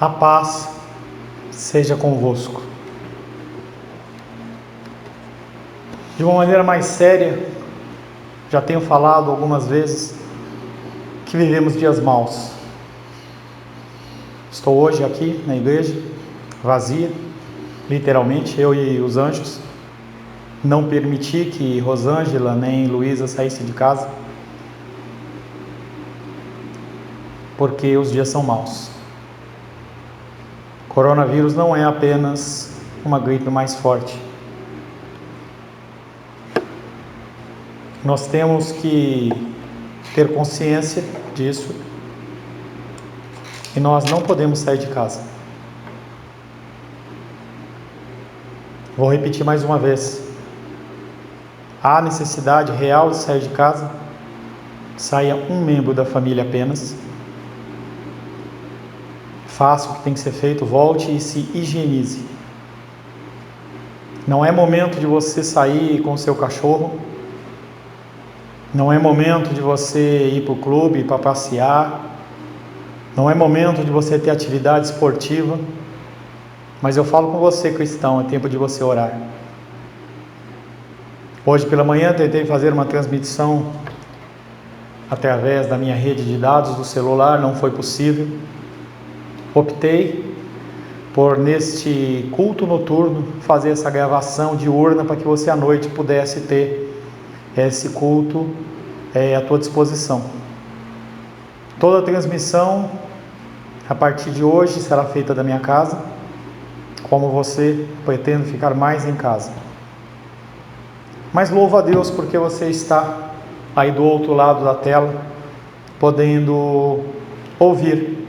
A paz seja convosco. De uma maneira mais séria, já tenho falado algumas vezes que vivemos dias maus. Estou hoje aqui na igreja, vazia, literalmente, eu e os anjos. Não permiti que Rosângela nem Luísa saíssem de casa, porque os dias são maus. Coronavírus não é apenas uma gripe mais forte. Nós temos que ter consciência disso e nós não podemos sair de casa. Vou repetir mais uma vez. Há necessidade real de sair de casa? Saia um membro da família apenas. Faça o que tem que ser feito, volte e se higienize. Não é momento de você sair com o seu cachorro. Não é momento de você ir para o clube, para passear. Não é momento de você ter atividade esportiva. Mas eu falo com você, cristão, é tempo de você orar. Hoje pela manhã tentei fazer uma transmissão através da minha rede de dados do celular, não foi possível. Optei por, neste culto noturno, fazer essa gravação diurna para que você à noite pudesse ter esse culto à tua disposição. Toda a transmissão a partir de hoje será feita da minha casa. Como você, pretendo ficar mais em casa. Mas louvo a Deus porque você está aí do outro lado da tela, podendo ouvir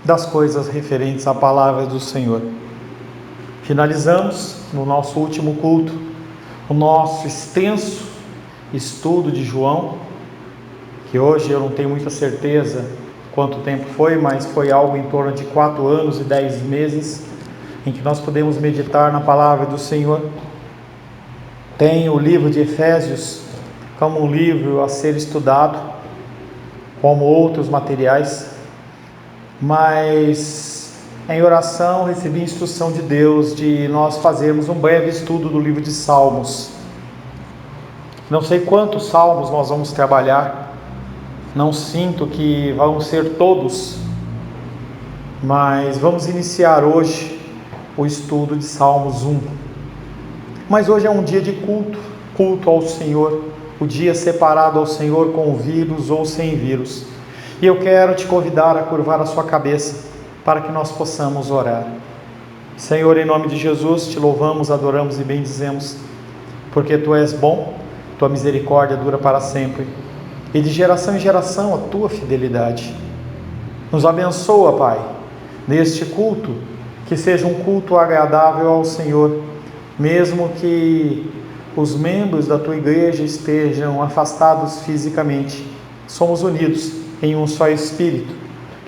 das coisas referentes à palavra do Senhor. Finalizamos no nosso último culto o nosso extenso estudo de João, que hoje eu não tenho muita certeza quanto tempo foi, mas foi algo em torno de 4 anos e 10 meses, em que nós podemos meditar na palavra do Senhor. Tem o livro de Efésios como um livro a ser estudado, como outros materiais, mas em oração recebi instrução de Deus de nós fazermos um breve estudo do livro de Salmos. Não sei quantos salmos nós vamos trabalhar, não sinto que vão ser todos, mas vamos iniciar hoje o estudo de Salmos 1. Mas hoje é um dia de culto ao Senhor, o dia separado ao Senhor com vírus ou sem vírus. E eu quero te convidar a curvar a sua cabeça para que nós possamos orar. Senhor, em nome de Jesus, te louvamos, adoramos e bendizemos, porque Tu és bom, Tua misericórdia dura para sempre, e de geração em geração a Tua fidelidade. Nos abençoa, Pai, neste culto, que seja um culto agradável ao Senhor, mesmo que os membros da Tua igreja estejam afastados fisicamente. Somos unidos em um só Espírito.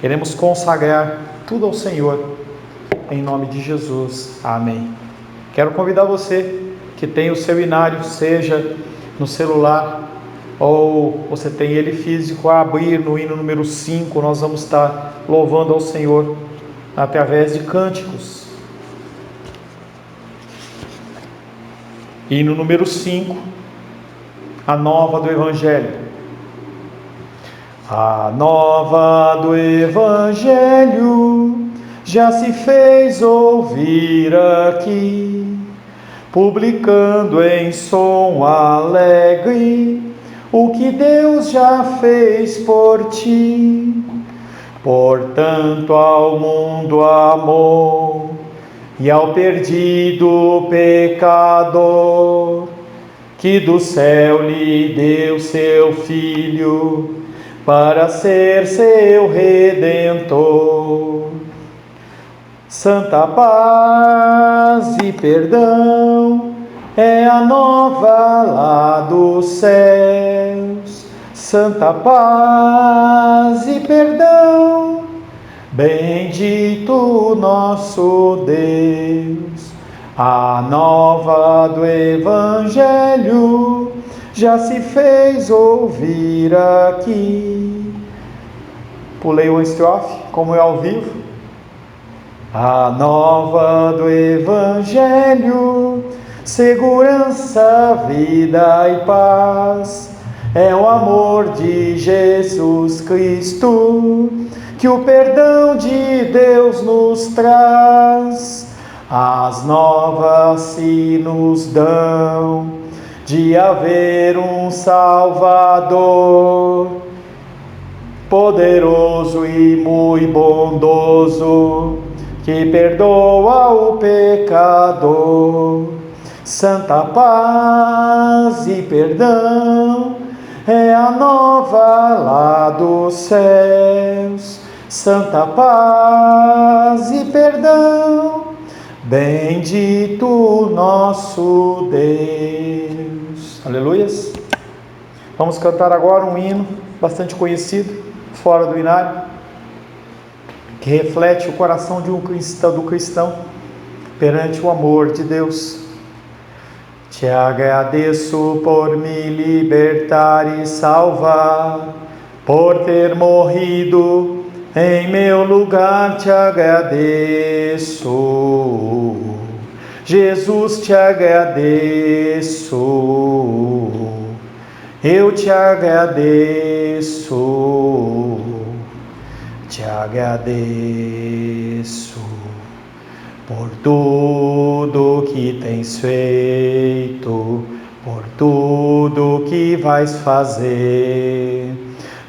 Queremos consagrar tudo ao Senhor, em nome de Jesus. Amém. Quero convidar você que tem o seu inário, seja no celular ou você tem ele físico, a abrir no hino número 5. Nós vamos estar louvando ao Senhor através de cânticos. Hino número 5, a nova do Evangelho. A nova do Evangelho já se fez ouvir aqui, publicando em som alegre o que Deus já fez por ti. Portanto, ao mundo amou e ao perdido pecador, que do céu lhe deu seu Filho, para ser seu Redentor. Santa paz e perdão é a nova lá dos céus. Santa paz e perdão, bendito nosso Deus. A nova do Evangelho já se fez ouvir aqui. Pulei uma estrofe, como é ao vivo, A nova do Evangelho, segurança, vida e paz, é o amor de Jesus Cristo, que o perdão de Deus nos traz. As novas se nos dão de haver um Salvador, poderoso e muito bondoso, que perdoa o pecador. Santa paz e perdão é a nova lá dos céus. Santa paz e perdão, bendito nosso Deus. Aleluias. Vamos cantar agora um hino bastante conhecido, fora do inário, que reflete o coração do cristão perante o amor de Deus. Te agradeço por me libertar e salvar, por ter morrido em meu lugar. Te agradeço, Jesus, te agradeço, eu te agradeço, te agradeço por tudo que tens feito, por tudo que vais fazer,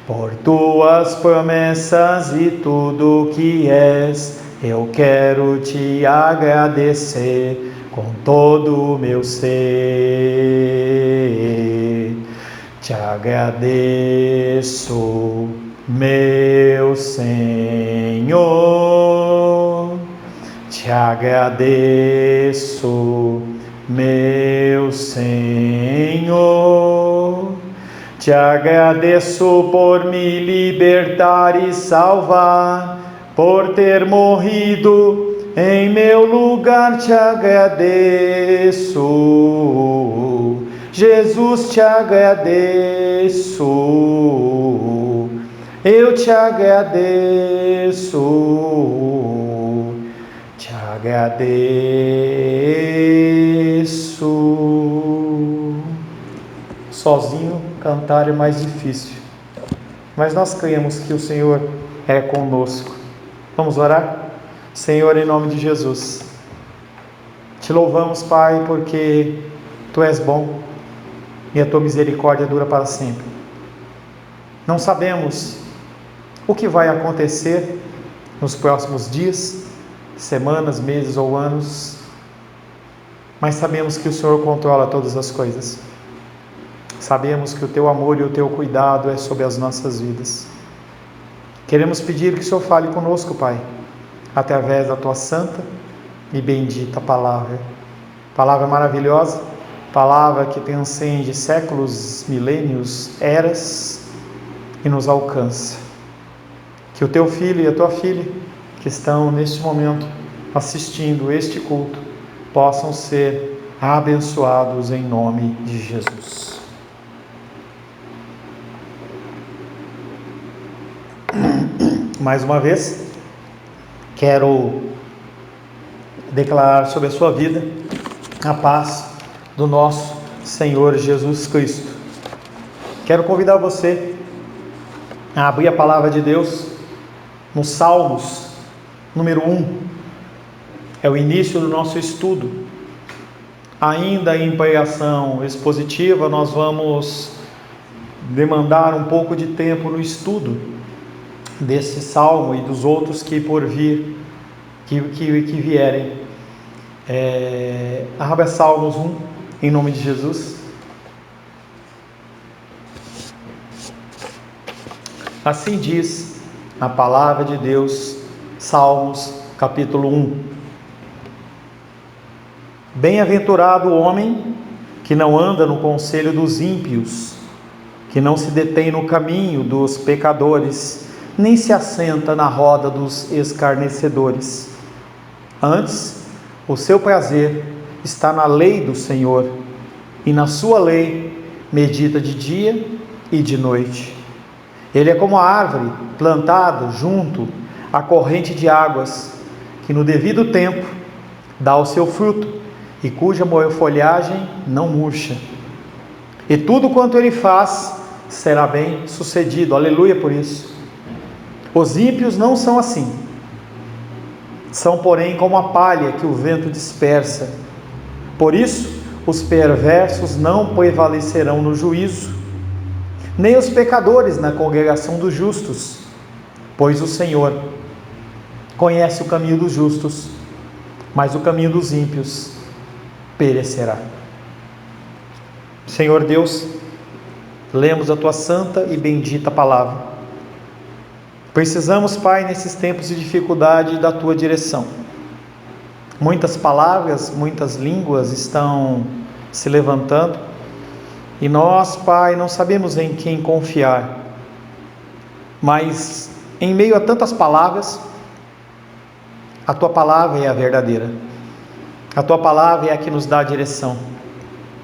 por tuas promessas e tudo que és. Eu quero te agradecer com todo o meu ser. Te agradeço, meu Senhor. Te agradeço, meu Senhor. Te agradeço por me libertar e salvar, por ter morrido em meu lugar. Te agradeço, Jesus, te agradeço, eu te agradeço, te agradeço. Sozinho cantar é mais difícil, mas nós cremos que o Senhor é conosco. Vamos orar? Senhor, em nome de Jesus, te louvamos, Pai, porque Tu és bom e a Tua misericórdia dura para sempre. Não sabemos o que vai acontecer nos próximos dias, semanas, meses ou anos, mas sabemos que o Senhor controla todas as coisas. Sabemos que o Teu amor e o Teu cuidado é sobre as nossas vidas. Queremos pedir que o Senhor fale conosco, Pai, através da Tua santa e bendita palavra. Palavra maravilhosa, palavra que transcende séculos, milênios, eras e nos alcança. Que o Teu filho e a Tua filha, que estão neste momento assistindo este culto, possam ser abençoados em nome de Jesus. Mais uma vez, quero declarar sobre a sua vida a paz do nosso Senhor Jesus Cristo. Quero convidar você a abrir a palavra de Deus no Salmos, número 1. É o início do nosso estudo. Ainda em pregação expositiva, nós vamos demandar um pouco de tempo no estudo desse salmo e dos outros que por vir, que vierem. Abra Salmos 1, em nome de Jesus. Assim diz a palavra de Deus, Salmos, capítulo 1. Bem-aventurado o homem que não anda no conselho dos ímpios, que não se detém no caminho dos pecadores, nem se assenta na roda dos escarnecedores. Antes, o seu prazer está na lei do Senhor, e na sua lei medita de dia e de noite. Ele é como a árvore plantada junto à corrente de águas, que no devido tempo dá o seu fruto, e cuja folhagem não murcha. E tudo quanto ele faz será bem sucedido. Aleluia por isso. Os ímpios não são assim. São, porém, como a palha que o vento dispersa. Por isso, os perversos não prevalecerão no juízo, nem os pecadores na congregação dos justos, pois o Senhor conhece o caminho dos justos, mas o caminho dos ímpios perecerá. Senhor Deus, lemos a Tua santa e bendita palavra. Precisamos, Pai, nesses tempos de dificuldade, da Tua direção. Muitas palavras, muitas línguas estão se levantando, e nós, Pai, não sabemos em quem confiar, mas em meio a tantas palavras, a Tua palavra é a verdadeira, a Tua palavra é a que nos dá a direção,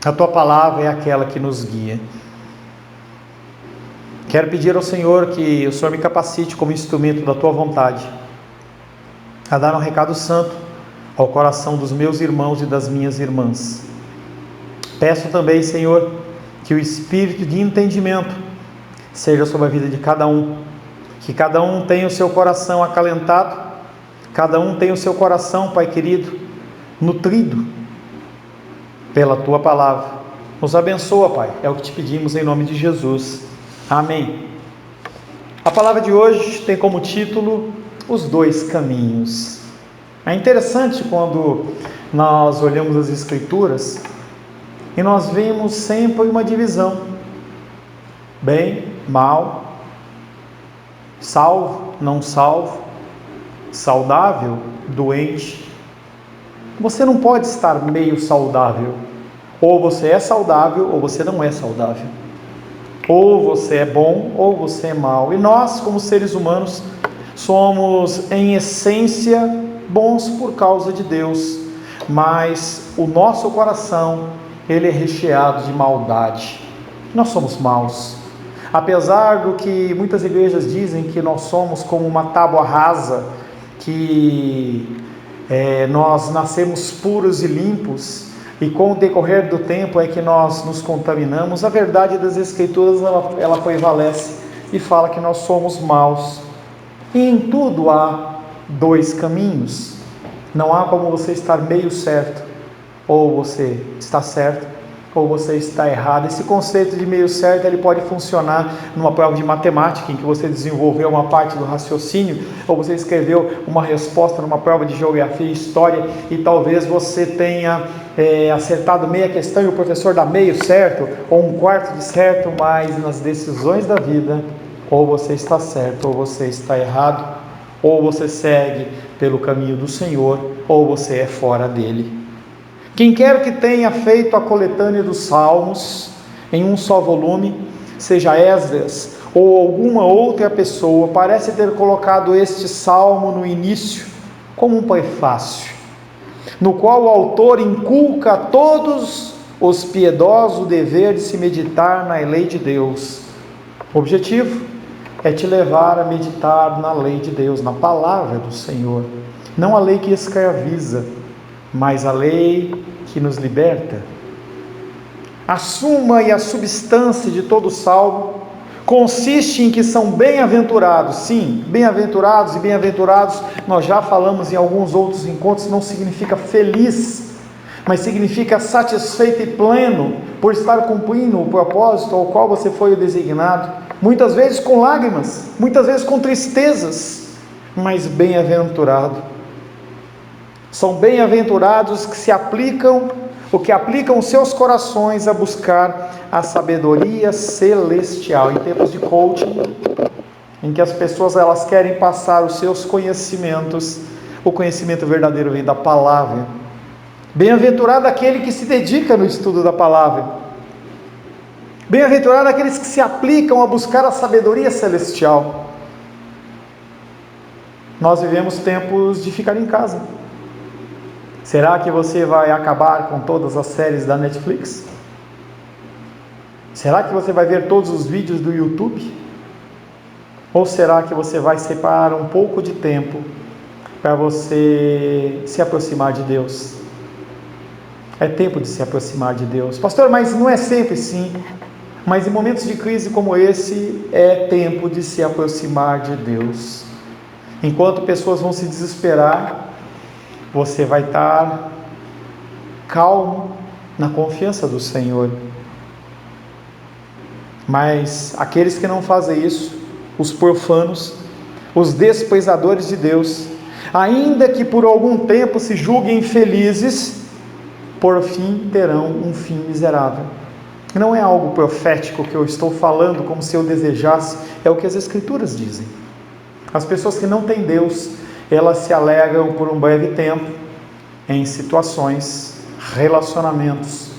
a Tua palavra é aquela que nos guia. Quero pedir ao Senhor que o Senhor me capacite como instrumento da Tua vontade, a dar um recado santo ao coração dos meus irmãos e das minhas irmãs. Peço também, Senhor, que o espírito de entendimento seja sobre a vida de cada um, que cada um tenha o seu coração acalentado, cada um tenha o seu coração, Pai querido, nutrido pela Tua palavra. Nos abençoa, Pai, é o que te pedimos em nome de Jesus. Amém. A palavra de hoje tem como título Os Dois Caminhos. É interessante quando nós olhamos as Escrituras e nós vemos sempre uma divisão: bem, mal, salvo, não salvo, saudável, doente. Você não pode estar meio saudável. Ou você é saudável ou você não é saudável. Ou você é bom ou você é mau. E nós, como seres humanos, somos em essência bons por causa de Deus, mas o nosso coração, ele é recheado de maldade. Nós somos maus. Apesar do que muitas igrejas dizem, que nós somos como uma tábua rasa, que nós nascemos puros e limpos, e com o decorrer do tempo é que nós nos contaminamos, a verdade das Escrituras ela prevalece e fala que nós somos maus. E em tudo há dois caminhos. Não há como você estar meio certo, ou você está certo, ou você está errado. Esse conceito de meio certo, ele pode funcionar numa prova de matemática, em que você desenvolveu uma parte do raciocínio, ou você escreveu uma resposta numa prova de geografia e história, e talvez você tenha acertado meia questão e o professor dá meio certo, ou um quarto de certo, mas nas decisões da vida, ou você está certo, ou você está errado, ou você segue pelo caminho do Senhor, ou você é fora dele. Quem quer que tenha feito a coletânea dos Salmos em um só volume, seja Esdras ou alguma outra pessoa, parece ter colocado este salmo no início como um prefácio, no qual o autor inculca a todos os piedosos o dever de se meditar na lei de Deus. O objetivo é te levar a meditar na lei de Deus, na palavra do Senhor, não a lei que escraviza, mas a lei que nos liberta. A suma e a substância de todo salmo consiste em que são bem-aventurados. Sim, bem-aventurados, e bem-aventurados, nós já falamos em alguns outros encontros, não significa feliz, mas significa satisfeito e pleno por estar cumprindo o propósito ao qual você foi designado, muitas vezes com lágrimas, muitas vezes com tristezas, mas bem-aventurado. São bem-aventurados que aplicam os seus corações a buscar a sabedoria celestial. Em tempos de coaching, em que as pessoas elas querem passar os seus conhecimentos, o conhecimento verdadeiro vem da palavra. Bem-aventurado aquele que se dedica no estudo da palavra. Bem-aventurado aqueles que se aplicam a buscar a sabedoria celestial. Nós vivemos tempos de ficar em casa. Será que você vai acabar com todas as séries da Netflix? Será que você vai ver todos os vídeos do YouTube? Ou será que você vai separar um pouco de tempo para você se aproximar de Deus. É tempo de se aproximar de Deus. Pastor, mas não é sempre sim. Mas em momentos de crise como esse, é tempo de se aproximar de Deus. Enquanto pessoas vão se desesperar, você vai estar calmo na confiança do Senhor. Mas aqueles que não fazem isso, os profanos, os desprezadores de Deus, ainda que por algum tempo se julguem felizes, por fim terão um fim miserável. Não é algo profético que eu estou falando como se eu desejasse, é o que as Escrituras dizem. As pessoas que não têm Deus, elas se alegram por um breve tempo em situações, relacionamentos,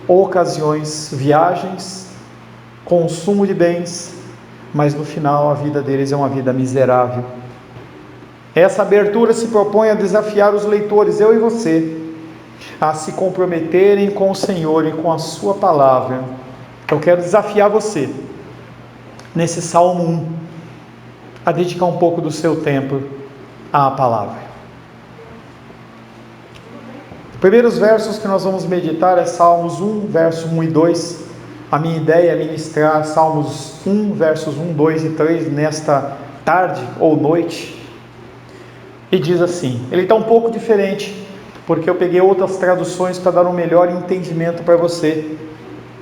ocasiões, viagens, consumo de bens, mas no final a vida deles é uma vida miserável. Essa abertura se propõe a desafiar os leitores, eu e você, a se comprometerem com o Senhor e com a sua palavra. Eu quero desafiar você, nesse Salmo 1, a dedicar um pouco do seu tempo à palavra. Os primeiros versos que nós vamos meditar é Salmos 1, verso 1 e 2. A minha ideia é ministrar Salmos 1, versos 1, 2 e 3 nesta tarde ou noite. E diz assim, ele está um pouco diferente, porque eu peguei outras traduções para dar um melhor entendimento para você.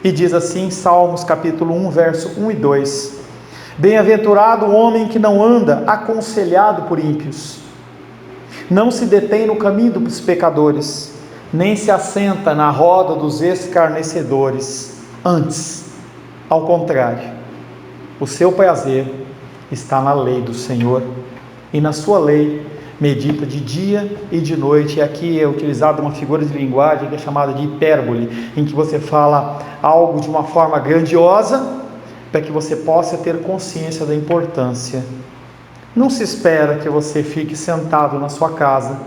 E diz assim, Salmos capítulo 1, verso 1 e 2. Bem-aventurado o homem que não anda aconselhado por ímpios, não se detém no caminho dos pecadores, nem se assenta na roda dos escarnecedores. Antes, ao contrário, o seu prazer está na lei do Senhor, e na sua lei medita de dia e de noite. E aqui é utilizada uma figura de linguagem que é chamada de hipérbole, em que você fala algo de uma forma grandiosa, para que você possa ter consciência da importância. Não se espera que você fique sentado na sua casa,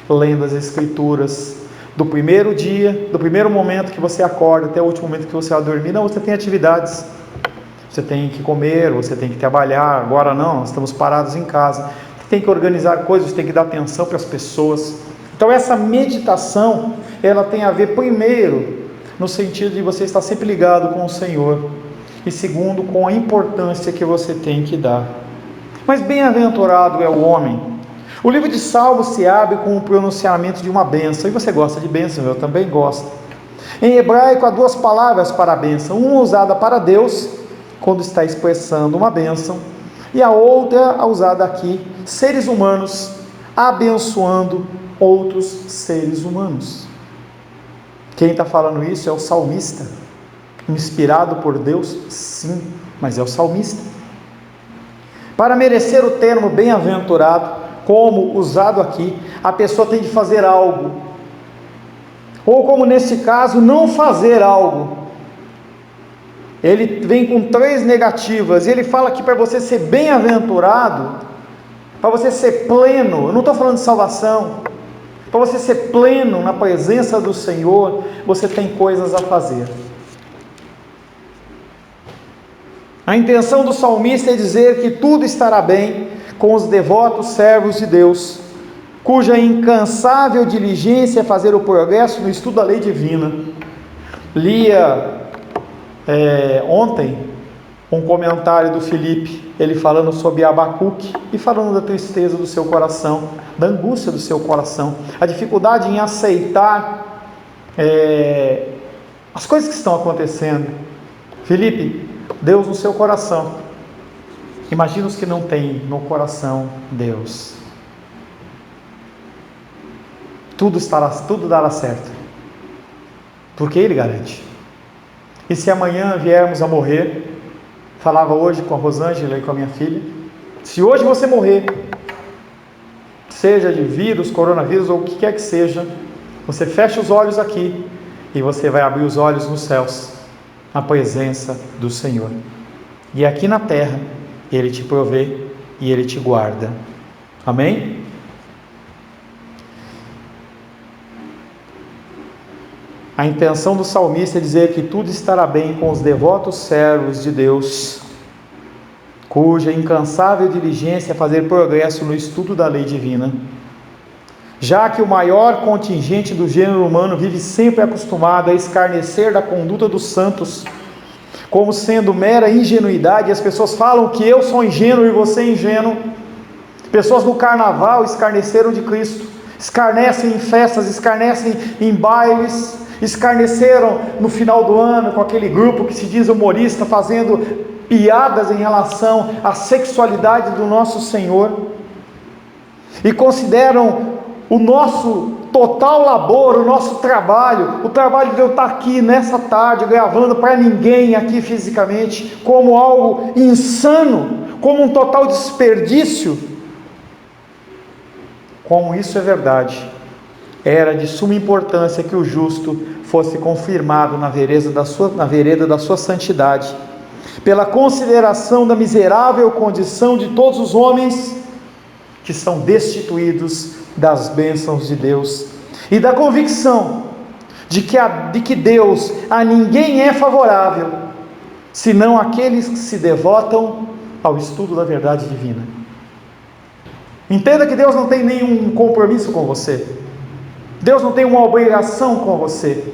lendo as Escrituras, do primeiro dia, do primeiro momento que você acorda até o último momento que você vai dormir. Não, você tem atividades, você tem que comer, você tem que trabalhar. Agora não, nós estamos parados em casa, tem que organizar coisas, tem que dar atenção para as pessoas. Então essa meditação, ela tem a ver primeiro, no sentido de você estar sempre ligado com o Senhor, e segundo, com a importância que você tem que dar. Mas bem-aventurado é o homem. O livro de Salmos se abre com o pronunciamento de uma bênção, e você gosta de bênção, eu também gosto. Em hebraico há duas palavras para a bênção, uma usada para Deus, quando está expressando uma bênção, e a outra usada aqui, seres humanos abençoando outros seres humanos. Quem está falando isso é o salmista, inspirado por Deus, sim, mas é o salmista. Para merecer o termo bem-aventurado, como usado aqui, a pessoa tem de fazer algo, ou como nesse caso, não fazer algo. Ele vem com três negativas, e ele fala que para você ser bem-aventurado, para você ser pleno, eu não estou falando de salvação, para você ser pleno na presença do Senhor, você tem coisas a fazer. A intenção do salmista é dizer que tudo estará bem com os devotos servos de Deus, cuja incansável diligência é fazer o progresso no estudo da lei divina. Lia ontem um comentário do Felipe, ele falando sobre Abacuque e falando da tristeza do seu coração, da angústia do seu coração, a dificuldade em aceitar as coisas que estão acontecendo. Felipe, Deus no seu coração, imagina os que não têm no coração Deus. Tudo dará certo, porque Ele garante. E se amanhã viermos a morrer, falava hoje com a Rosângela e com a minha filha, se hoje você morrer, seja de vírus, coronavírus ou o que quer que seja, você fecha os olhos aqui e você vai abrir os olhos nos céus, na presença do Senhor. E aqui na terra, Ele te provê e Ele te guarda. Amém? A intenção do salmista é dizer que tudo estará bem com os devotos servos de Deus, cuja incansável diligência é fazer progresso no estudo da lei divina. já que o maior contingente do gênero humano vive sempre acostumado a escarnecer da conduta dos santos, como sendo mera ingenuidade. As pessoas falam que eu sou ingênuo e você é ingênuo. Pessoas no carnaval escarneceram de Cristo, escarnecem em festas, escarnecem em bailes, escarneceram no final do ano com aquele grupo que se diz humorista, fazendo piadas em relação à sexualidade do nosso Senhor, e consideram o nosso total labor, o nosso trabalho, o trabalho de eu estar aqui nessa tarde gravando para ninguém aqui fisicamente, como algo insano, como um total desperdício. Como isso é verdade, era de suma importância que o justo fosse confirmado na vereda da sua santidade, pela consideração da miserável condição de todos os homens que são destituídos das bênçãos de Deus, e da convicção de que Deus a ninguém é favorável, senão aqueles que se devotam ao estudo da verdade divina. Entenda que Deus não tem nenhum compromisso com você, Deus não tem uma obrigação com você,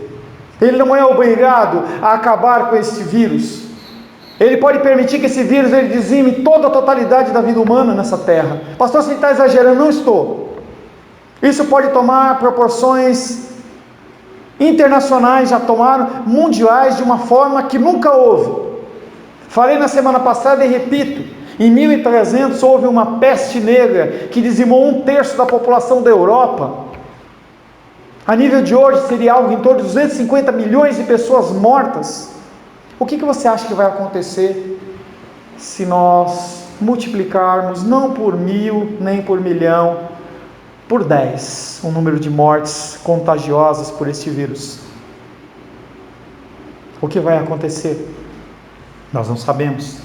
Ele não é obrigado a acabar com este vírus. Ele pode permitir que esse vírus ele dizime toda a totalidade da vida humana nessa terra. Pastor, você está exagerando? Não estou. Isso pode tomar proporções internacionais, já tomaram, mundiais, de uma forma que nunca houve. Falei na semana passada e repito, em 1300 houve uma peste negra que dizimou 1/3 da população da Europa. A nível de hoje seria algo em torno de 250 milhões de pessoas mortas. O que você acha que vai acontecer se nós multiplicarmos, não por 1000, nem por 1.000.000, por 10, o número de mortes contagiosas por este vírus? O que vai acontecer? Nós não sabemos,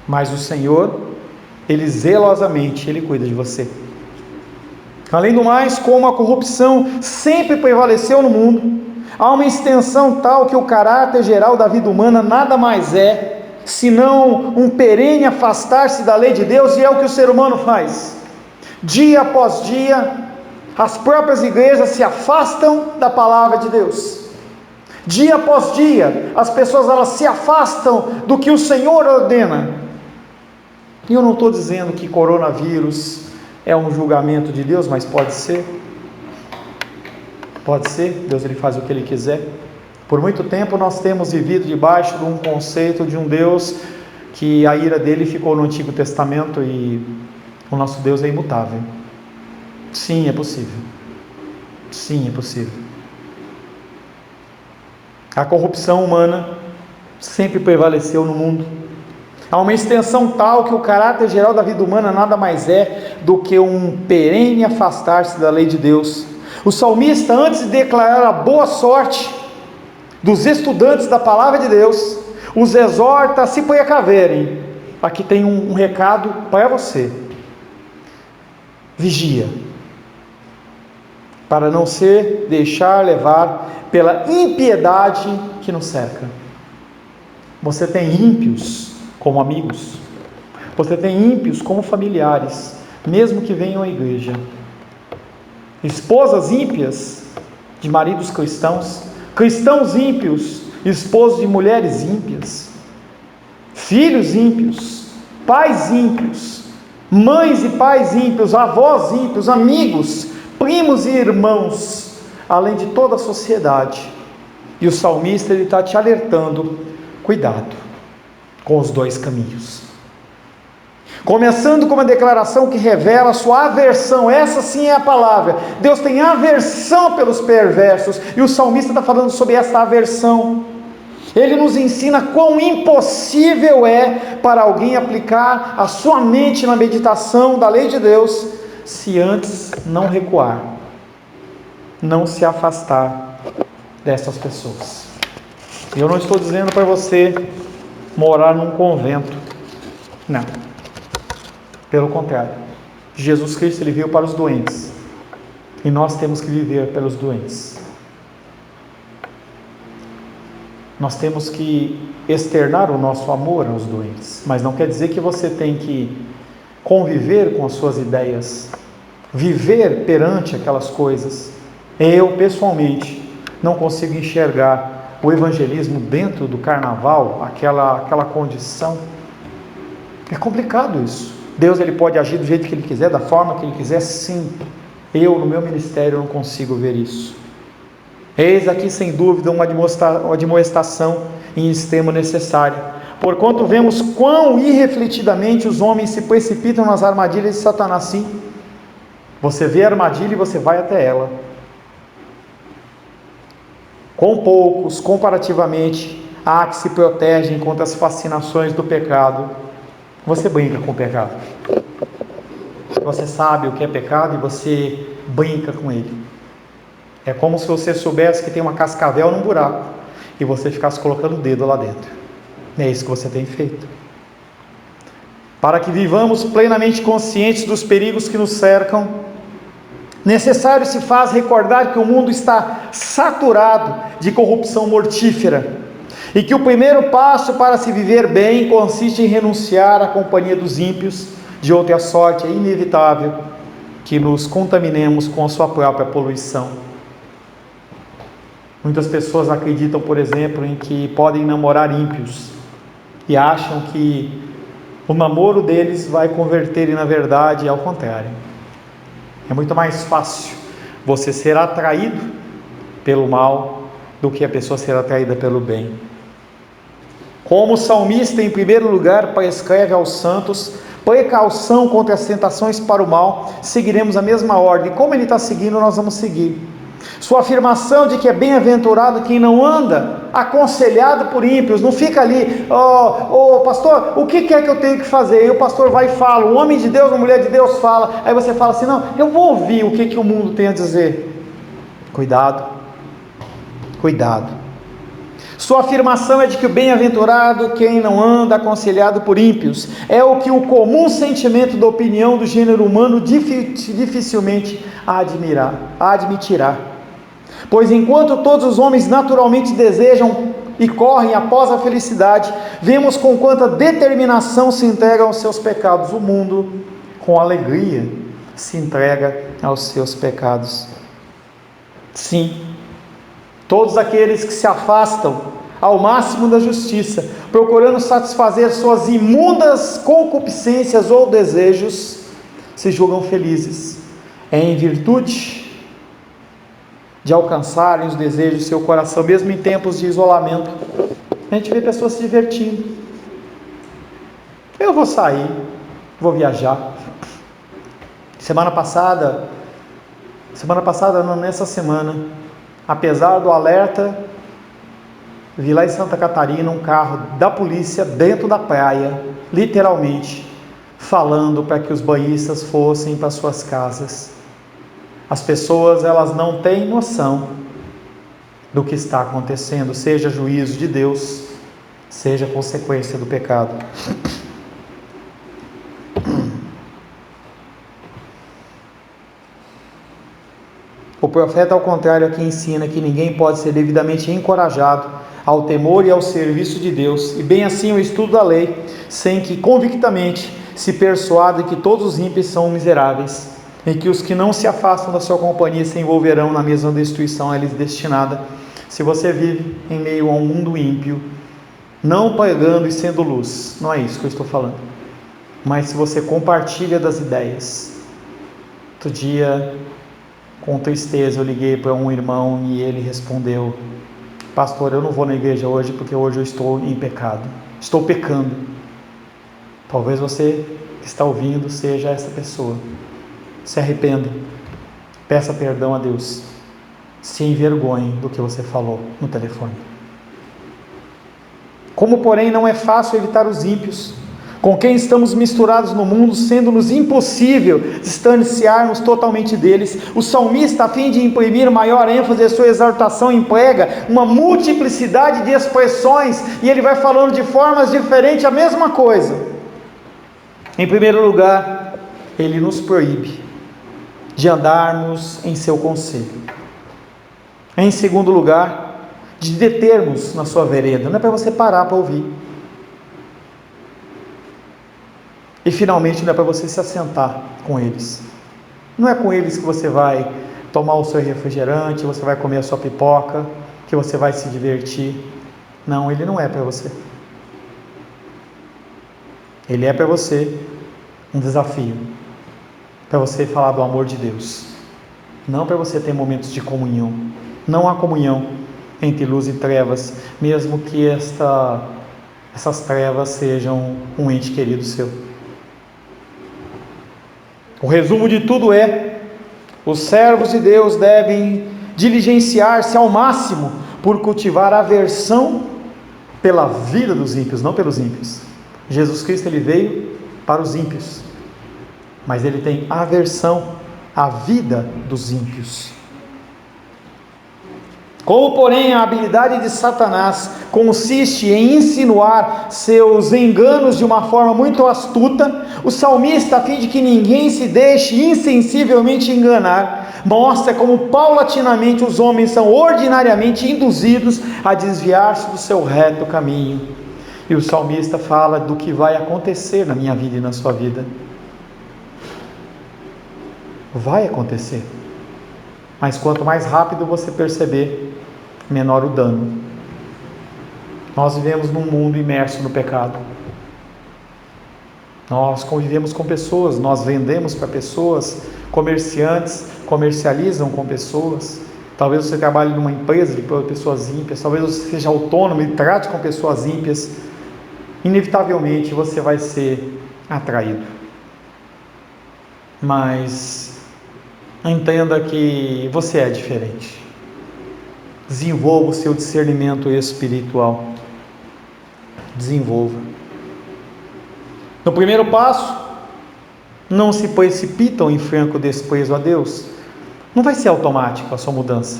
mas o Senhor, Ele zelosamente, Ele cuida de você. Além do mais, como a corrupção sempre prevaleceu no mundo, há uma extensão tal que o caráter geral da vida humana nada mais é senão um perene afastar-se da lei de Deus, e é o que o ser humano faz. Dia após dia, as próprias igrejas se afastam da palavra de Deus. Dia após dia, as pessoas elas se afastam do que o Senhor ordena. E eu não estou dizendo que coronavírus é um julgamento de Deus, mas pode ser. Pode ser, Deus ele faz o que Ele quiser. Por muito tempo nós temos vivido debaixo de um conceito de um Deus que a ira dele ficou no Antigo Testamento, e o nosso Deus é imutável. Sim, é possível. Sim, é possível. A corrupção humana sempre prevaleceu no mundo. Há uma extensão tal que o caráter geral da vida humana nada mais é do que um perene afastar-se da lei de Deus. O salmista, antes de declarar a boa sorte dos estudantes da palavra de Deus, os exorta a se precaverem. Aqui tem um recado para você: vigia, para não se deixar levar pela impiedade que nos cerca. Você tem ímpios como amigos, você tem ímpios como familiares, mesmo que venham à igreja. Esposas ímpias de maridos cristãos, cristãos ímpios, esposos de mulheres ímpias, filhos ímpios, pais ímpios, mães e pais ímpios, avós ímpios, amigos, primos e irmãos, além de toda a sociedade. E o salmista ele está te alertando: cuidado com os dois caminhos. Começando com uma declaração que revela sua aversão, essa sim é a palavra. Deus tem aversão pelos perversos, e o salmista está falando sobre essa aversão. Ele nos ensina quão impossível é para alguém aplicar a sua mente na meditação da lei de Deus, se antes não recuar, não se afastar dessas pessoas. Eu não estou dizendo para você morar num convento, não. Pelo contrário, Jesus Cristo ele veio para os doentes, e nós temos que viver pelos doentes. Nós temos que externar o nosso amor aos doentes, mas não quer dizer que você tem que conviver com as suas ideias, viver perante aquelas coisas. Eu, pessoalmente, não consigo enxergar o evangelismo dentro do carnaval, aquela condição. É complicado isso. Deus, ele pode agir do jeito que ele quiser, da forma que ele quiser, sim. Eu, no meu ministério, não consigo ver isso. Eis aqui, sem dúvida, uma admoestação em extremo necessária. Porquanto vemos quão irrefletidamente os homens se precipitam nas armadilhas de Satanás. Sim, você vê a armadilha e você vai até ela. Com poucos, comparativamente, há que se protegem contra as fascinações do pecado. Você brinca com o pecado. Você sabe o que é pecado e você brinca com ele. É como se você soubesse que tem uma cascavel num buraco e você ficasse colocando o dedo lá dentro. É isso que você tem feito. Para que vivamos plenamente conscientes dos perigos que nos cercam, necessário se faz recordar que o mundo está saturado de corrupção mortífera e que o primeiro passo para se viver bem consiste em renunciar à companhia dos ímpios. De outra sorte, é inevitável que nos contaminemos com a sua própria poluição. Muitas pessoas acreditam, por exemplo, em que podem namorar ímpios e acham que o namoro deles vai converter, e na verdade é ao contrário. É muito mais fácil você ser atraído pelo mal do que a pessoa ser atraída pelo bem. Como o salmista, em primeiro lugar, prescreve aos santos precaução contra as tentações para o mal, seguiremos a mesma ordem. Como ele está seguindo, nós vamos seguir. Sua afirmação de que é bem-aventurado quem não anda aconselhado por ímpios, não fica ali, pastor, o que é que eu tenho que fazer? E o pastor vai e fala, um homem de Deus, uma mulher de Deus fala, aí você fala assim, não, eu vou ouvir o que o mundo tem a dizer. Cuidado. Sua afirmação é de que o bem-aventurado quem não anda aconselhado por ímpios, é o que o comum sentimento da opinião do gênero humano dificilmente admitirá. Pois enquanto todos os homens naturalmente desejam e correm após a felicidade, vemos com quanta determinação se entregam aos seus pecados. O mundo, com alegria, se entrega aos seus pecados. Sim, todos aqueles que se afastam ao máximo da justiça, procurando satisfazer suas imundas concupiscências ou desejos, se julgam felizes, em virtude de alcançarem os desejos do seu coração, mesmo em tempos de isolamento. A gente vê pessoas se divertindo. Eu vou sair, vou viajar. Nessa semana, apesar do alerta, vi lá em Santa Catarina um carro da polícia dentro da praia, literalmente, falando para que os banhistas fossem para suas casas. As pessoas, elas não têm noção do que está acontecendo, seja juízo de Deus, seja consequência do pecado. O profeta, ao contrário, aqui ensina que ninguém pode ser devidamente encorajado ao temor e ao serviço de Deus, e bem assim o estudo da lei, sem que convictamente se persuada que todos os ímpios são miseráveis, e que os que não se afastam da sua companhia se envolverão na mesma destruição a eles destinada. Se você vive em meio a um mundo ímpio, não pagando e sendo luz, não é isso que eu estou falando, mas se você compartilha das ideias. Outro dia, com tristeza, eu liguei para um irmão e ele respondeu: pastor, eu não vou na igreja hoje porque hoje eu estou em pecado, estou pecando. Talvez você que está ouvindo seja essa pessoa. Se arrependa, peça perdão a Deus, se envergonhe do que você falou no telefone. Como, porém, não é fácil evitar os ímpios, com quem estamos misturados no mundo, sendo-nos impossível distanciar-nos totalmente deles, o salmista, a fim de imprimir maior ênfase à sua exortação, emprega uma multiplicidade de expressões, e ele vai falando de formas diferentes a mesma coisa. Em primeiro lugar, ele nos proíbe de andarmos em seu conselho. Em segundo lugar, de determos na sua vereda. Não é para você parar para ouvir. E finalmente, não é para você se assentar com eles. Não é com eles que você vai tomar o seu refrigerante, você vai comer a sua pipoca, que você vai se divertir. Não, ele não é para você. Ele é para você um desafio, para você falar do amor de Deus, não para você ter momentos de comunhão. Não há comunhão entre luz e trevas, mesmo que essas trevas sejam um ente querido seu. O resumo de tudo é: os servos de Deus devem diligenciar-se ao máximo por cultivar aversão pela vida dos ímpios, não pelos ímpios. Jesus Cristo, ele veio para os ímpios, mas ele tem aversão à vida dos ímpios. Como, porém, a habilidade de Satanás consiste em insinuar seus enganos de uma forma muito astuta, o salmista, a fim de que ninguém se deixe insensivelmente enganar, mostra como paulatinamente os homens são ordinariamente induzidos a desviar-se do seu reto caminho. E o salmista fala do que vai acontecer na minha vida e na sua vida. Vai acontecer. Mas quanto mais rápido você perceber, menor o dano. Nós vivemos num mundo imerso no pecado. Nós convivemos com pessoas, nós vendemos para pessoas, comerciantes comercializam com pessoas. Talvez você trabalhe numa empresa de pessoas ímpias, talvez você seja autônomo e trate com pessoas ímpias. Inevitavelmente você vai ser atraído. Mas entenda que você é diferente. Desenvolva o seu discernimento espiritual. Desenvolva. No primeiro passo, não se precipitam em franco desprezo a Deus. Não vai ser automática a sua mudança.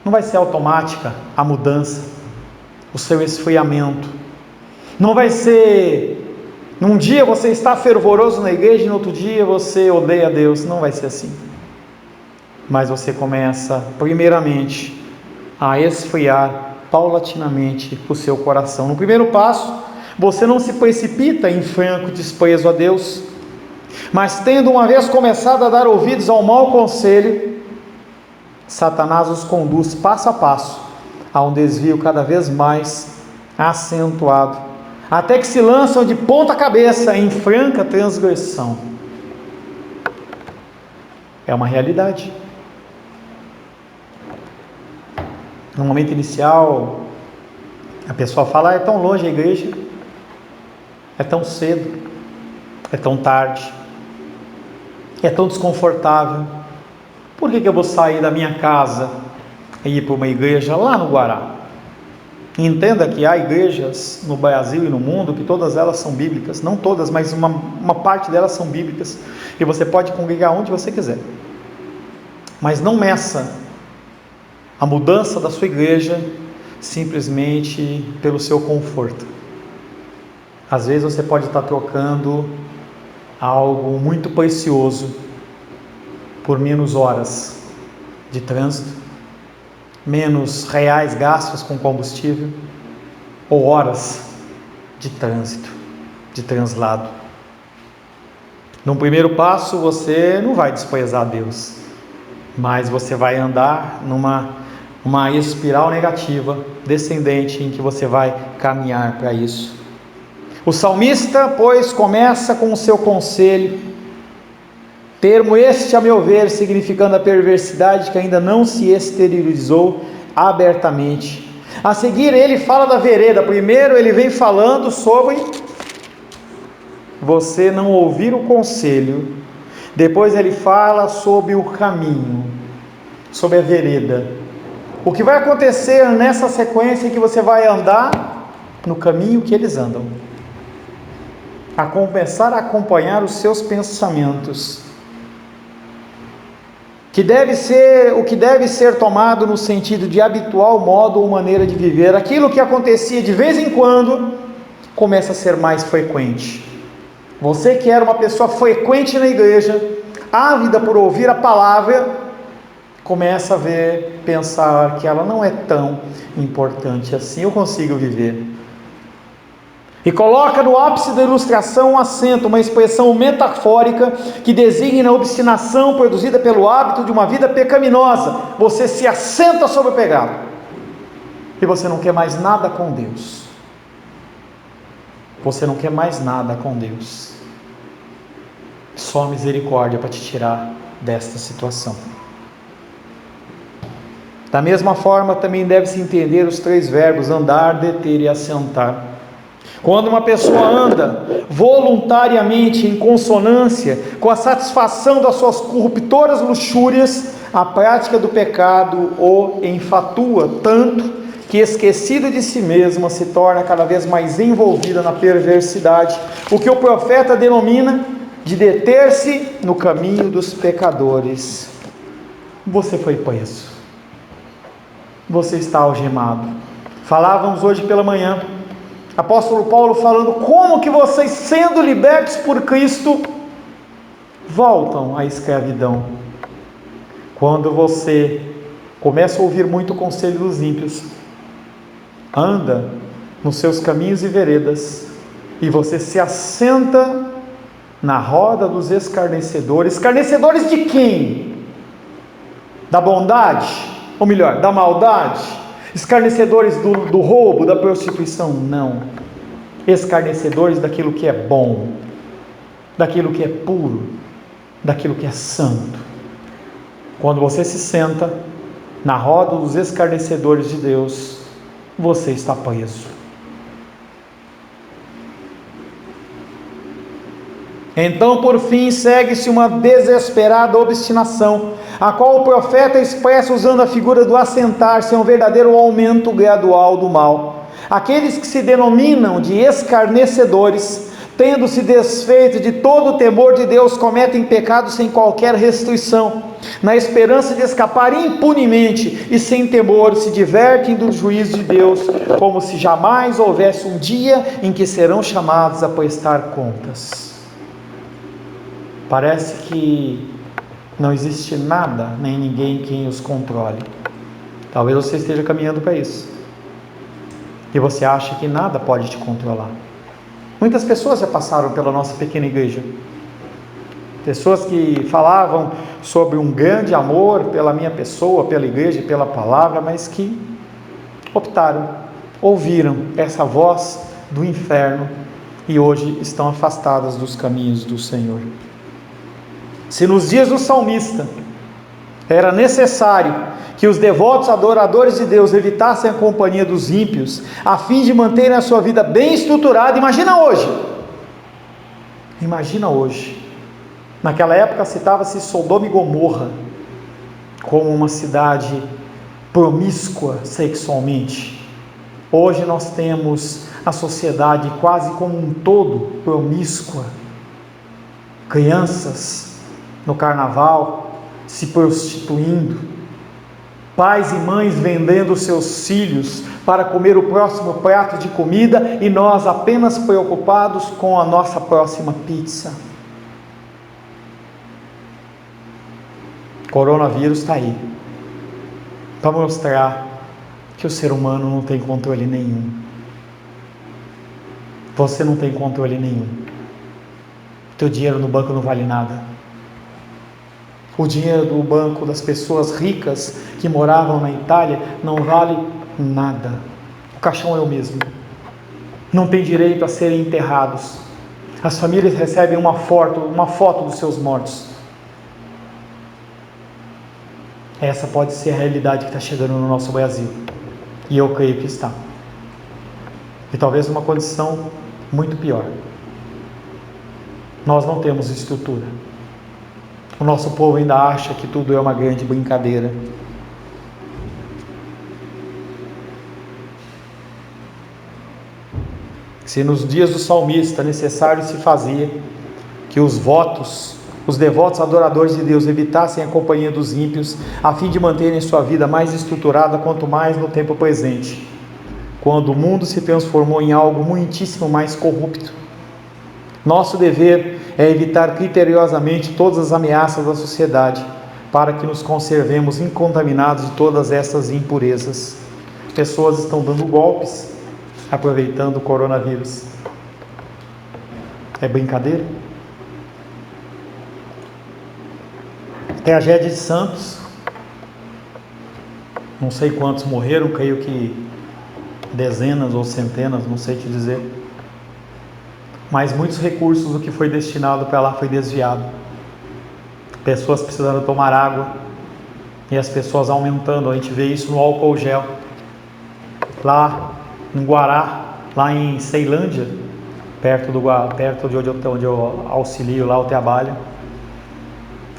Não vai ser automática a mudança, o seu esfriamento. Não vai ser, num dia você está fervoroso na igreja e no outro dia você odeia a Deus. Não vai ser assim. Mas você começa, primeiramente, a esfriar paulatinamente o seu coração. No primeiro passo, você não se precipita em franco desprezo a Deus, mas tendo uma vez começado a dar ouvidos ao mau conselho, Satanás os conduz passo a passo a um desvio cada vez mais acentuado, até que se lançam de ponta cabeça em franca transgressão. É uma realidade. No momento inicial, a pessoa fala: é tão longe a igreja, é tão cedo, é tão tarde, é tão desconfortável. Por que eu vou sair da minha casa e ir para uma igreja lá no Guará? Entenda que há igrejas no Brasil e no mundo que todas elas são bíblicas, não todas, mas uma parte delas são bíblicas, e você pode congregar onde você quiser, mas não meça a mudança da sua igreja simplesmente pelo seu conforto. Às vezes você pode estar trocando algo muito precioso por menos horas de trânsito, menos reais gastos com combustível, ou horas de trânsito, de translado. No primeiro passo você não vai desprezar Deus, mas você vai andar numa espiral negativa, descendente, em que você vai caminhar para isso. O salmista, pois, começa com o seu conselho, termo este, a meu ver, significando a perversidade que ainda não se exteriorizou abertamente. A seguir ele fala da vereda. Primeiro ele vem falando sobre você não ouvir o conselho, depois ele fala sobre o caminho, sobre a vereda. O que vai acontecer nessa sequência é que você vai andar no caminho que eles andam, a começar a acompanhar os seus pensamentos, o que deve ser tomado no sentido de habitual modo ou maneira de viver. Aquilo que acontecia de vez em quando começa a ser mais frequente. Você que era uma pessoa frequente na igreja, ávida por ouvir a palavra, começa a pensar que ela não é tão importante assim. Eu consigo viver. E coloca no ápice da ilustração um acento, uma expressão metafórica que designa a obstinação produzida pelo hábito de uma vida pecaminosa. Você se assenta sobre o pecado e você não quer mais nada com Deus. Você não quer mais nada com Deus. Só misericórdia para te tirar desta situação. Da mesma forma, também deve-se entender os 3 verbos: andar, deter e assentar. Quando uma pessoa anda voluntariamente em consonância com a satisfação das suas corruptoras luxúrias, a prática do pecado o enfatua tanto que, esquecida de si mesma, se torna cada vez mais envolvida na perversidade, o que o profeta denomina de deter-se no caminho dos pecadores. Você foi preso, você está algemado. Falávamos hoje pela manhã, apóstolo Paulo falando como que vocês, sendo libertos por Cristo, voltam à escravidão. Quando você começa a ouvir muito o conselho dos ímpios, anda nos seus caminhos e veredas, e você se assenta na roda dos escarnecedores. Escarnecedores de quem? Da bondade? Ou melhor, da maldade? Escarnecedores do roubo, da prostituição? Não. Escarnecedores daquilo que é bom, daquilo que é puro, daquilo que é santo. Quando você se senta na roda dos escarnecedores de Deus, você está preso. Então, por fim, segue-se uma desesperada obstinação, a qual o profeta expressa usando a figura do assentar-se, um verdadeiro aumento gradual do mal. Aqueles que se denominam de escarnecedores, tendo se desfeito de todo o temor de Deus, cometem pecados sem qualquer restrição, na esperança de escapar impunemente e sem temor, se divertem do juízo de Deus, como se jamais houvesse um dia em que serão chamados a prestar contas. Parece que não existe nada, nem ninguém quem os controle. Talvez você esteja caminhando para isso, e você acha que nada pode te controlar. Muitas pessoas já passaram pela nossa pequena igreja, pessoas que falavam sobre um grande amor pela minha pessoa, pela igreja, pela palavra, mas que optaram, ouviram essa voz do inferno e hoje estão afastadas dos caminhos do Senhor. Se nos dias do salmista era necessário que os devotos adoradores de Deus evitassem a companhia dos ímpios, a fim de manterem a sua vida bem estruturada, imagina hoje, naquela época citava-se Sodoma e Gomorra como uma cidade promíscua sexualmente. Hoje nós temos a sociedade quase como um todo promíscua, crianças no carnaval se prostituindo, pais e mães vendendo seus filhos para comer o próximo prato de comida, e nós apenas preocupados com a nossa próxima pizza. Coronavírus está aí para mostrar que o ser humano não tem controle nenhum. Você não tem controle nenhum. Teu dinheiro no banco não vale nada. O dinheiro do banco das pessoas ricas que moravam na Itália não vale nada. O caixão é o mesmo. Não tem direito a serem enterrados. As famílias recebem uma foto dos seus mortos. Essa pode ser a realidade que está chegando no nosso Brasil. E eu creio que está. E talvez uma condição muito pior. Nós não temos estrutura. O nosso povo ainda acha que tudo é uma grande brincadeira. Se nos dias do salmista necessário se fazia que os devotos adoradores de Deus evitassem a companhia dos ímpios, a fim de manterem sua vida mais estruturada, quanto mais no tempo presente, quando o mundo se transformou em algo muitíssimo mais corrupto. Nosso dever é evitar criteriosamente todas as ameaças da sociedade, para que nos conservemos incontaminados de todas essas impurezas. Pessoas estão dando golpes aproveitando o coronavírus. É brincadeira? Tragédia de Santos, não sei quantos morreram, creio que dezenas ou centenas, não sei te dizer, mas muitos recursos do que foi destinado para lá foi desviado. Pessoas precisando tomar água e as pessoas aumentando. A gente vê isso no álcool gel lá em Guará, lá em Ceilândia, perto de onde eu auxilio lá, eu trabalho.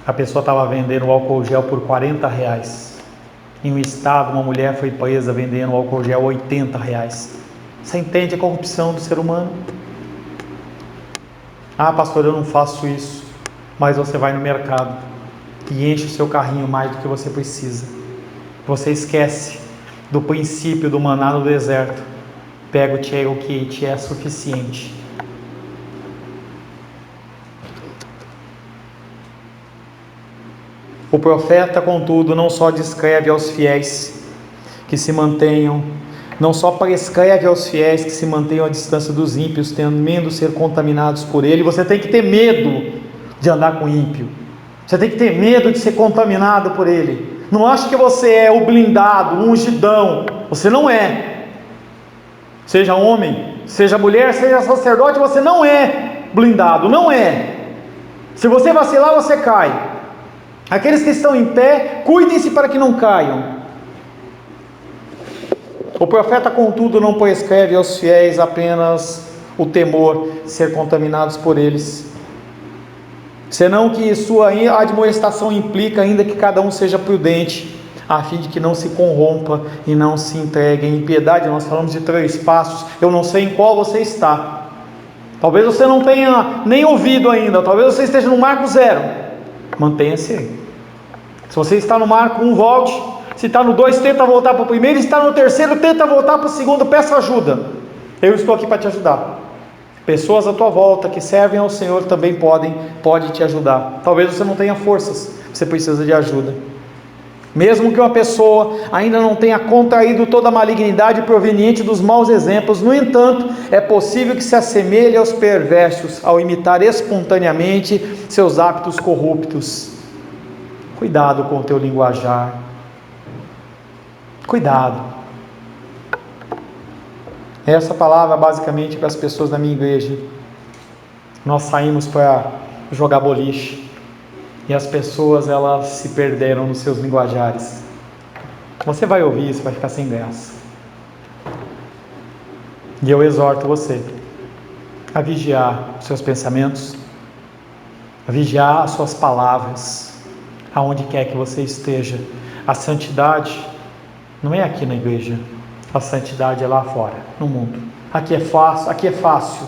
A pessoa estava vendendo o álcool gel por R$40. Em um estado, uma mulher foi presa vendendo o álcool gel R$80. Você entende a corrupção do ser humano? Ah, pastor, eu não faço isso. Mas você vai no mercado e enche o seu carrinho mais do que você precisa. Você esquece do princípio do maná no deserto. Pega o que te é suficiente. O profeta, contudo, não só descreve aos fiéis que se mantenham, não só prescreve aos fiéis que se mantenham à distância dos ímpios, temendo ser contaminados por ele. Você tem que ter medo de andar com ímpio. Você tem que ter medo de ser contaminado por ele. Não ache que você é o blindado, o ungidão. Você não é. Seja homem, seja mulher, seja sacerdote, você não é blindado, não é. Se você vacilar, você cai. Aqueles que estão em pé, cuidem-se para que não caiam. O profeta, contudo, não prescreve aos fiéis apenas o temor de ser contaminados por eles, senão que sua admoestação implica ainda que cada um seja prudente, a fim de que não se corrompa e não se entregue em impiedade. Nós falamos de 3 passos, eu não sei em qual você está. Talvez você não tenha nem ouvido ainda, talvez você esteja no marco 0. Mantenha-se aí. Se você está no marco 1, volte. Se está no 2, tenta voltar para o primeiro. Se está no terceiro, tenta voltar para o segundo. Peça ajuda. Eu estou aqui para te ajudar. Pessoas à tua volta que servem ao Senhor também podem te ajudar. Talvez você não tenha forças, você precisa de ajuda. Mesmo que uma pessoa ainda não tenha contraído toda a malignidade proveniente dos maus exemplos, no entanto, é possível que se assemelhe aos perversos ao imitar espontaneamente seus hábitos corruptos. Cuidado com o teu linguajar. Cuidado. Essa palavra basicamente para as pessoas da minha igreja. Nós saímos para jogar boliche e as pessoas elas se perderam nos seus linguajares. Você vai ouvir isso, vai ficar sem graça. E eu exorto você a vigiar os seus pensamentos, a vigiar as suas palavras, aonde quer que você esteja. A santidade não é aqui na igreja, a santidade é lá fora, no mundo. Aqui é fácil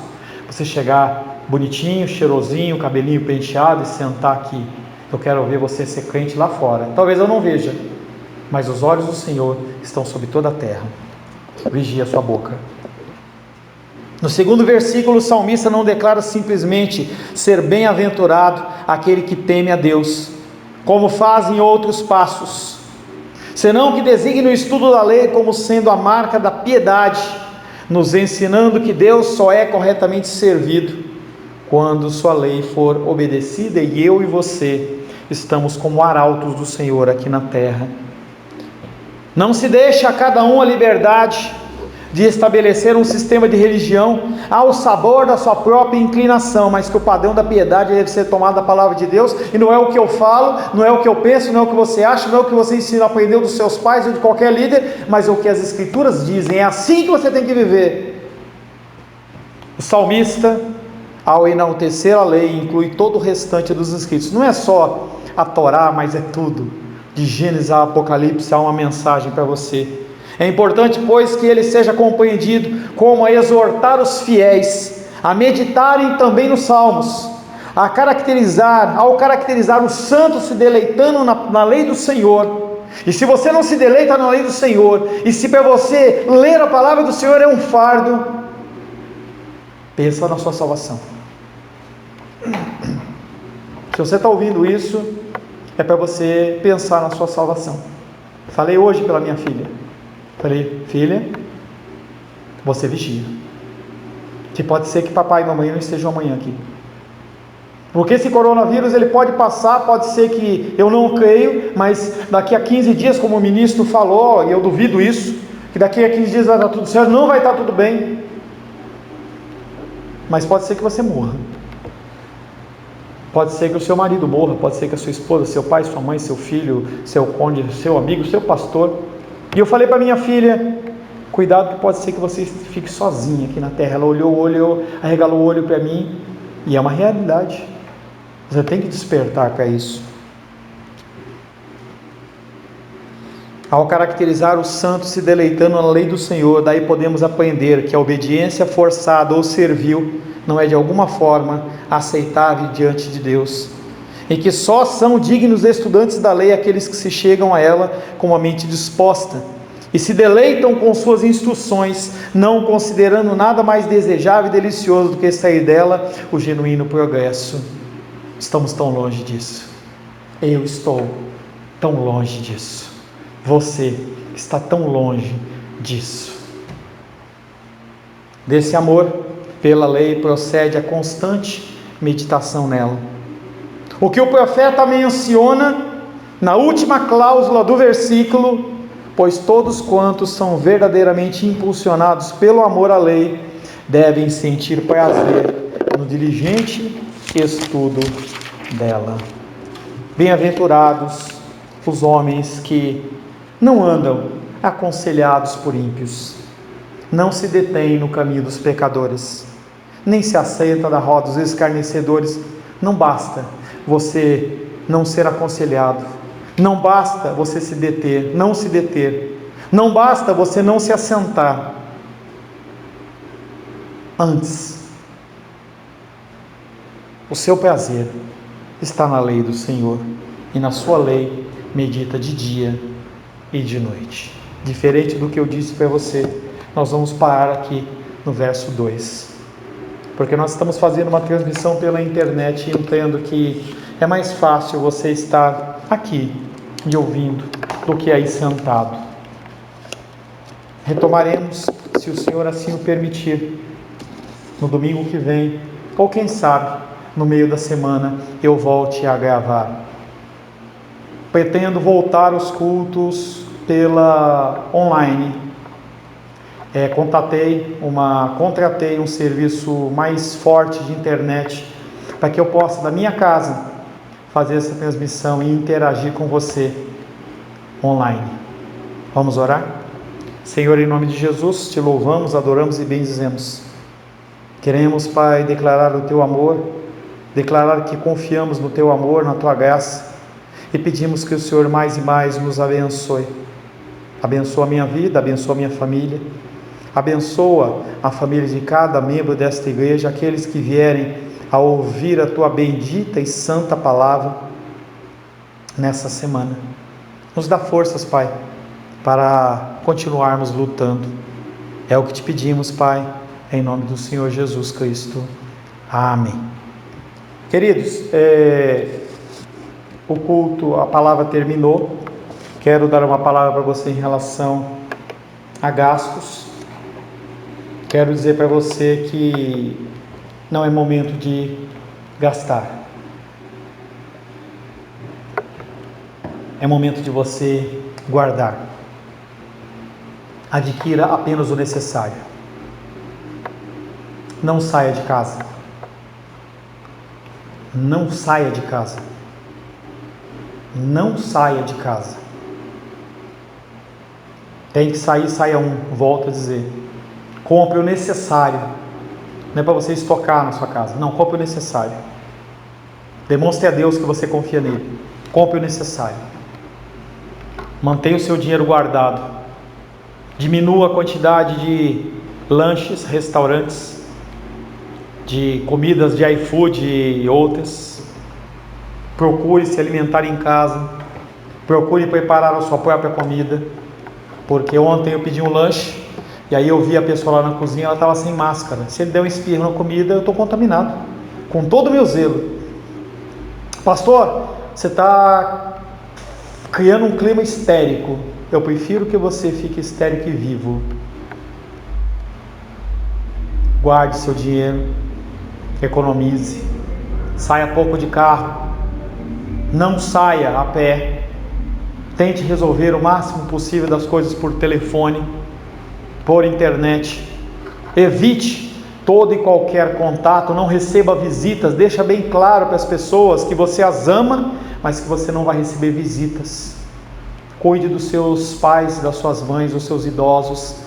você chegar bonitinho, cheirosinho, cabelinho penteado e sentar aqui. Eu quero ver você ser crente lá fora. Talvez eu não veja, mas os olhos do Senhor estão sobre toda a terra. Vigia a sua boca. No 2º versículo, o salmista não declara simplesmente ser bem-aventurado aquele que teme a Deus, como fazem outros passos, senão que designe o estudo da lei como sendo a marca da piedade, nos ensinando que Deus só é corretamente servido quando sua lei for obedecida, e eu e você estamos como arautos do Senhor aqui na terra. Não se deixa a cada um a liberdade de estabelecer um sistema de religião ao sabor da sua própria inclinação, mas que o padrão da piedade deve ser tomado da palavra de Deus, e não é o que eu falo, não é o que eu penso, não é o que você acha, não é o que você ensina, aprendeu dos seus pais ou de qualquer líder, mas é o que as Escrituras dizem. É assim que você tem que viver. O salmista, ao enaltecer a lei, inclui todo o restante dos escritos. Não é só a Torá, mas é tudo. De Gênesis a Apocalipse há uma mensagem para você. É importante, pois, que ele seja compreendido como a exortar os fiéis a meditarem também nos salmos, ao caracterizar o santo se deleitando na lei do Senhor. E se você não se deleita na lei do Senhor, e se para você ler a palavra do Senhor é um fardo, pensa na sua salvação. Se você está ouvindo isso, é para você pensar na sua salvação. Falei hoje pela minha filha. Falei, filha, você vigia. Que pode ser que papai e mamãe não estejam amanhã aqui. Porque esse coronavírus ele pode passar, pode ser que eu não creio, mas daqui a 15 dias, como o ministro falou, e eu duvido isso, que daqui a 15 dias vai estar tudo certo, não vai estar tudo bem. Mas pode ser que você morra. Pode ser que o seu marido morra, pode ser que a sua esposa, seu pai, sua mãe, seu filho, seu cônjuge, seu amigo, seu pastor. E eu falei para minha filha, cuidado que pode ser que você fique sozinha aqui na terra. Ela olhou, arregalou o olho para mim, e é uma realidade. Você tem que despertar para isso. Ao caracterizar o santo se deleitando na lei do Senhor, daí podemos aprender que a obediência forçada ou servil não é de alguma forma aceitável diante de Deus, e que só são dignos estudantes da lei aqueles que se chegam a ela com a mente disposta e se deleitam com suas instruções, não considerando nada mais desejável e delicioso do que extrair dela o genuíno progresso. Estamos tão longe disso. Eu estou tão longe disso. Você está tão longe disso. Desse amor pela lei procede a constante meditação nela. O que o profeta menciona na última cláusula do versículo: pois todos quantos são verdadeiramente impulsionados pelo amor à lei devem sentir prazer no diligente estudo dela. Bem-aventurados os homens que não andam aconselhados por ímpios, não se detêm no caminho dos pecadores, nem se assenta da roda dos escarnecedores. Não basta você não ser aconselhado, não basta você se deter, não se deter, não basta você não se assentar. Antes, o seu prazer está na lei do Senhor, e na sua lei medita de dia e de noite. Diferente do que eu disse para você, nós vamos parar aqui no verso 2, porque nós estamos fazendo uma transmissão pela internet e entendo que é mais fácil você estar aqui me ouvindo do que aí sentado. Retomaremos, se o Senhor assim o permitir, no domingo que vem, ou quem sabe no meio da semana eu volte a gravar. Pretendo voltar os cultos pela online. Contratei um serviço mais forte de internet para que eu possa da minha casa fazer essa transmissão e interagir com você online. Vamos orar? Senhor, em nome de Jesus, te louvamos, adoramos e bendizemos. Queremos, Pai, declarar o teu amor, declarar que confiamos no teu amor, na tua graça, e pedimos que o Senhor mais e mais nos abençoe. Abençoa a minha vida, abençoa a minha família, abençoa a família de cada membro desta igreja, aqueles que vierem a ouvir a tua bendita e santa palavra nessa semana. Nos dá forças, Pai, para continuarmos lutando. É o que te pedimos, Pai, em nome do Senhor Jesus Cristo. Amém. Queridos, o culto, a palavra terminou. Quero dar uma palavra para você em relação a gastos. Quero dizer para você que não é momento de gastar. É momento de você guardar. Adquira apenas o necessário. Não saia de casa. Não saia de casa. Não saia de casa. Tem que sair, saia volto a dizer. Compre o necessário. Não é para você estocar na sua casa. Não, compre o necessário. Demonstre a Deus que você confia nele. Compre o necessário. Mantenha o seu dinheiro guardado. Diminua a quantidade de lanches, restaurantes, de comidas de iFood e outras. Procure se alimentar em casa. Procure preparar a sua própria comida. Porque ontem eu pedi um lanche e aí eu vi a pessoa lá na cozinha, ela estava sem máscara. Se ele der um espirro na comida, eu estou contaminado. Com todo o meu zelo. Pastor, você está criando um clima histérico. Eu prefiro que você fique histérico e vivo Guarde seu dinheiro, economize, saia pouco de carro, não saia a pé, tente resolver o máximo possível das coisas por telefone, por internet, evite todo e qualquer contato, não receba visitas, deixa bem claro para as pessoas que você as ama, mas que você não vai receber visitas. Cuide dos seus pais, das suas mães, dos seus idosos.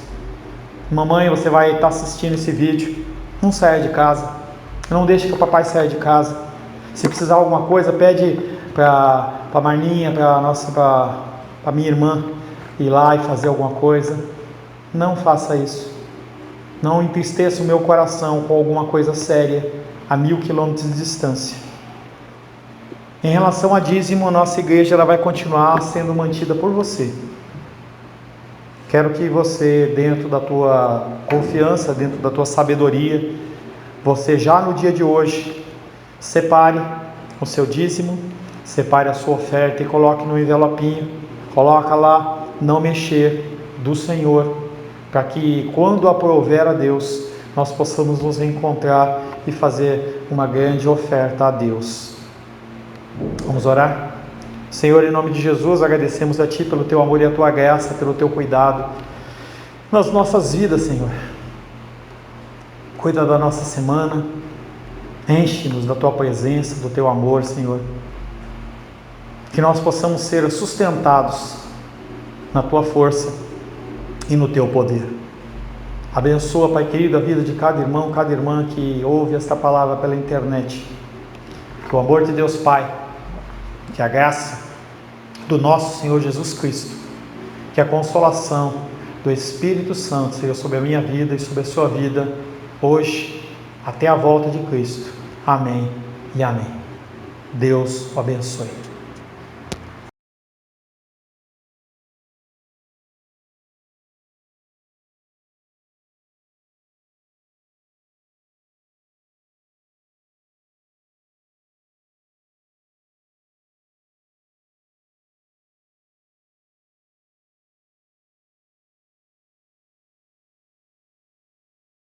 Mamãe, você vai estar assistindo esse vídeo, não saia de casa, não deixe que o papai saia de casa. Se precisar de alguma coisa, pede para a Marninha, para minha irmã ir lá e fazer alguma coisa. Não faça isso. Não entristeça o meu coração com alguma coisa séria a 1000 quilômetros de distância. Em relação a dízimo, a nossa igreja ela vai continuar sendo mantida por você. Quero que você, dentro da tua confiança, dentro da tua sabedoria, você já no dia de hoje, separe o seu dízimo, separe a sua oferta e coloque no envelopinho, coloca lá, não mexer, do Senhor, para que quando aprover a Deus, nós possamos nos encontrar e fazer uma grande oferta a Deus. Vamos orar? Senhor, em nome de Jesus, agradecemos a Ti pelo Teu amor e a Tua graça, pelo Teu cuidado nas nossas vidas, Senhor. Cuida da nossa semana, enche-nos da Tua presença, do Teu amor, Senhor. Que nós possamos ser sustentados na Tua força e no Teu poder. Abençoa, Pai querido, a vida de cada irmão, cada irmã que ouve esta palavra pela internet. Que o amor de Deus Pai, que a graça do nosso Senhor Jesus Cristo, que a consolação do Espírito Santo seja sobre a minha vida e sobre a sua vida, hoje, até a volta de Cristo. Amém e amém. Deus o abençoe.